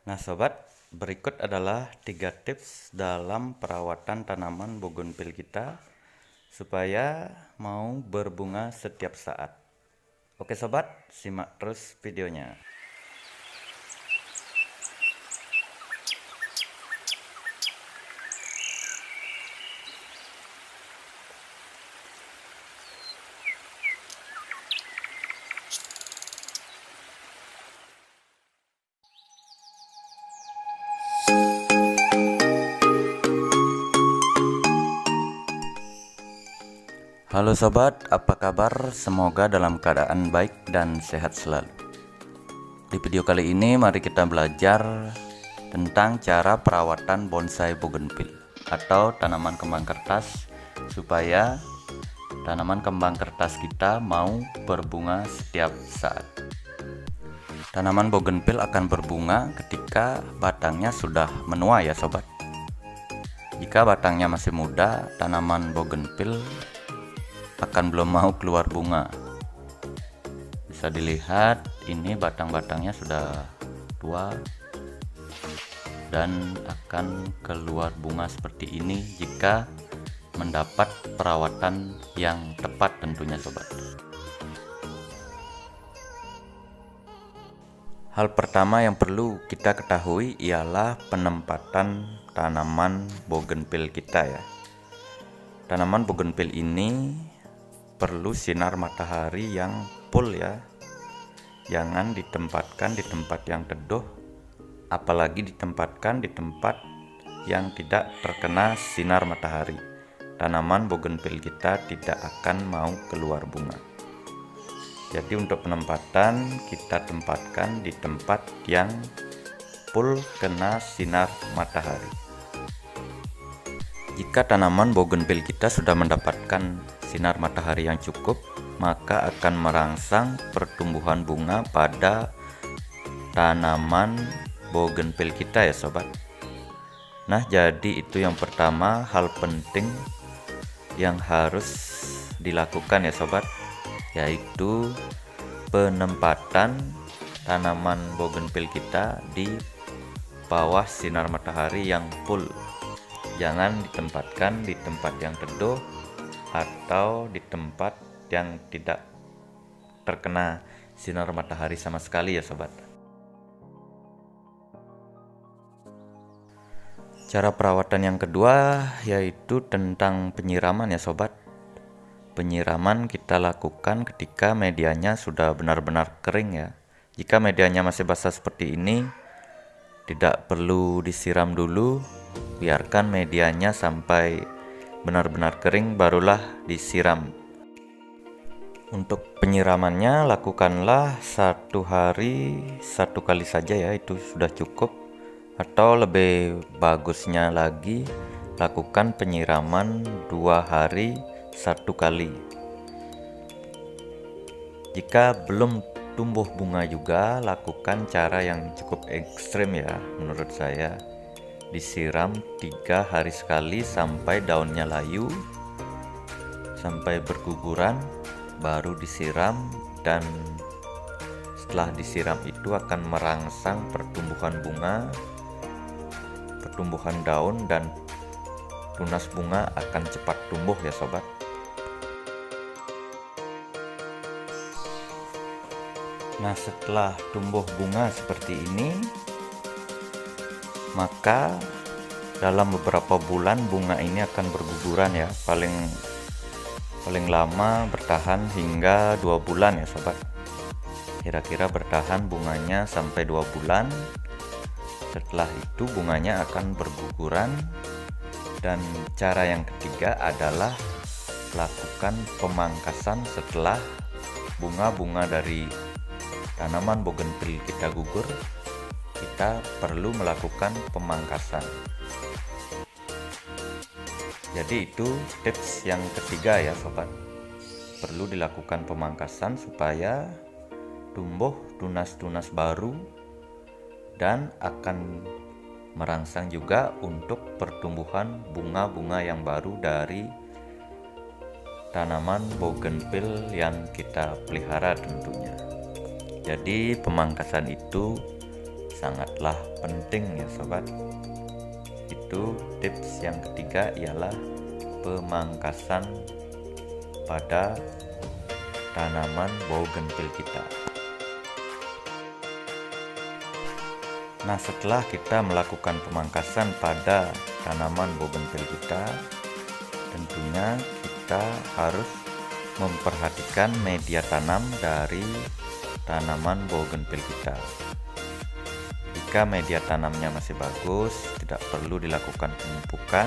Nah sobat, berikut adalah 3 tips dalam perawatan tanaman bougainville kita supaya mau berbunga setiap saat. Oke sobat, simak terus videonya. Halo sobat, apa kabar? Semoga dalam keadaan baik dan sehat selalu. Di video kali ini mari kita belajar tentang cara perawatan bonsai bougainville atau tanaman kembang kertas supaya tanaman kembang kertas kita mau berbunga setiap saat. Tanaman bougainville akan berbunga ketika batangnya sudah menua ya sobat. Jika batangnya masih muda, tanaman bougainville akan belum mau keluar bunga. Bisa dilihat ini batang-batangnya sudah tua dan akan keluar bunga seperti ini jika mendapat perawatan yang tepat tentunya sobat. Hal pertama yang perlu kita ketahui ialah penempatan tanaman bougainville kita ya. Tanaman bougainville ini perlu sinar matahari yang full ya. Jangan ditempatkan di tempat yang teduh, apalagi ditempatkan di tempat yang tidak terkena sinar matahari. Tanaman bougainville kita tidak akan mau keluar bunga. Jadi untuk penempatan kita tempatkan di tempat yang full kena sinar matahari. Jika tanaman bougainville kita sudah mendapatkan sinar matahari yang cukup, maka akan merangsang pertumbuhan bunga pada tanaman bougainville kita ya sobat. Nah, jadi itu yang pertama, hal penting yang harus dilakukan ya sobat, yaitu penempatan tanaman bougainville kita di bawah sinar matahari yang full. Jangan ditempatkan di tempat yang teduh atau di tempat yang tidak terkena sinar matahari sama sekali ya sobat. Cara perawatan yang kedua yaitu tentang penyiraman ya sobat. Penyiraman kita lakukan ketika medianya sudah benar-benar kering ya. Jika medianya masih basah seperti ini, tidak perlu disiram dulu, biarkan medianya sampai benar-benar kering barulah disiram. Untuk penyiramannya lakukanlah 1 hari 1 kali saja ya, itu sudah cukup. Atau lebih bagusnya lagi, lakukan penyiraman 2 hari 1 kali. Jika belum tumbuh bunga juga, lakukan cara yang cukup ekstrim ya menurut saya. Disiram 3 hari sekali sampai daunnya layu, sampai berguguran, baru disiram, dan setelah disiram itu akan merangsang pertumbuhan bunga, pertumbuhan daun, dan tunas bunga akan cepat tumbuh ya sobat. Nah, setelah tumbuh bunga seperti ini, maka dalam beberapa bulan bunga ini akan berguguran ya, paling lama bertahan hingga 2 bulan ya sobat. Kira-kira bertahan bunganya sampai 2 bulan. Setelah itu bunganya akan berguguran. Dan cara yang ketiga adalah lakukan pemangkasan setelah bunga-bunga dari tanaman bougainville kita gugur. Kita perlu melakukan pemangkasan. Jadi itu tips yang ketiga ya sobat. Perlu dilakukan pemangkasan supaya tumbuh tunas-tunas baru dan akan merangsang juga untuk pertumbuhan bunga-bunga yang baru dari tanaman bougainville yang kita pelihara tentunya. Jadi pemangkasan itu sangatlah penting ya sobat. Itu tips yang ketiga ialah pemangkasan pada tanaman bougainville kita. Nah, setelah kita melakukan pemangkasan pada tanaman bougainville kita, tentunya kita harus memperhatikan media tanam dari tanaman bougainville kita. Jika media tanamnya masih bagus, tidak perlu dilakukan pemupukan.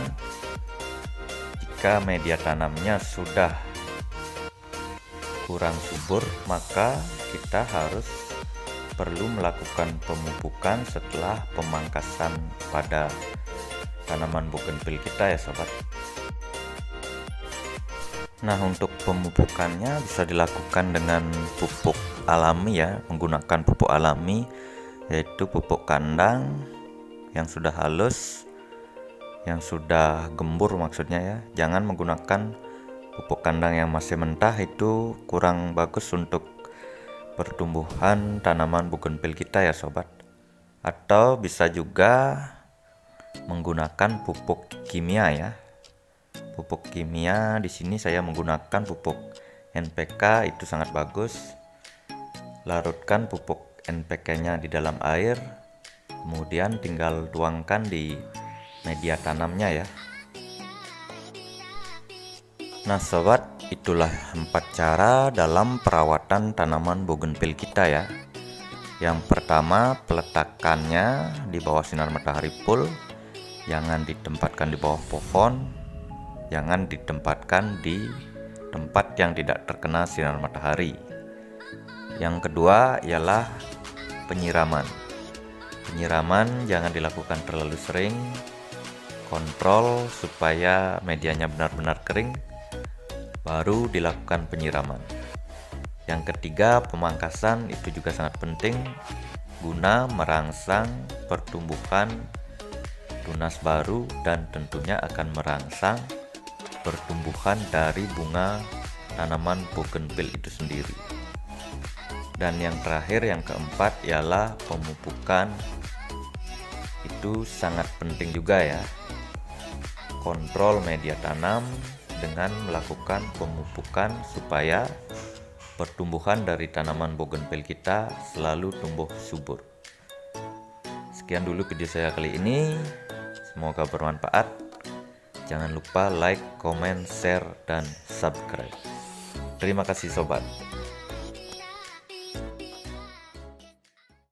Jika media tanamnya sudah kurang subur, maka kita harus perlu melakukan pemupukan setelah pemangkasan pada tanaman bougainville kita ya sobat. Nah, untuk pemupukannya bisa dilakukan dengan pupuk alami ya, menggunakan pupuk alami, yaitu pupuk kandang yang sudah halus, yang sudah gembur maksudnya ya. Jangan menggunakan pupuk kandang yang masih mentah, itu kurang bagus untuk pertumbuhan tanaman bougainville kita ya sobat. Atau bisa juga menggunakan pupuk kimia ya. Pupuk kimia di sini saya menggunakan pupuk NPK, itu sangat bagus. Larutkan pupuk NPK-nya di dalam air, kemudian tinggal tuangkan di media tanamnya ya. Nah sobat, itulah 4 cara dalam perawatan tanaman bougainville kita ya. Yang pertama, peletakannya di bawah sinar matahari full, jangan ditempatkan di bawah pohon, jangan ditempatkan di tempat yang tidak terkena sinar matahari. Yang kedua ialah penyiraman. Penyiraman jangan dilakukan terlalu sering, kontrol supaya medianya benar-benar kering, baru dilakukan penyiraman. Yang ketiga, pemangkasan itu juga sangat penting guna merangsang pertumbuhan tunas baru dan tentunya akan merangsang pertumbuhan dari bunga tanaman bougainville itu sendiri. Dan yang terakhir, yang keempat ialah pemupukan. Itu sangat penting juga ya. Kontrol media tanam dengan melakukan pemupukan supaya pertumbuhan dari tanaman bougainville kita selalu tumbuh subur. Sekian dulu video saya kali ini, semoga bermanfaat. Jangan lupa like, comment, share, dan subscribe. Terima kasih sobat.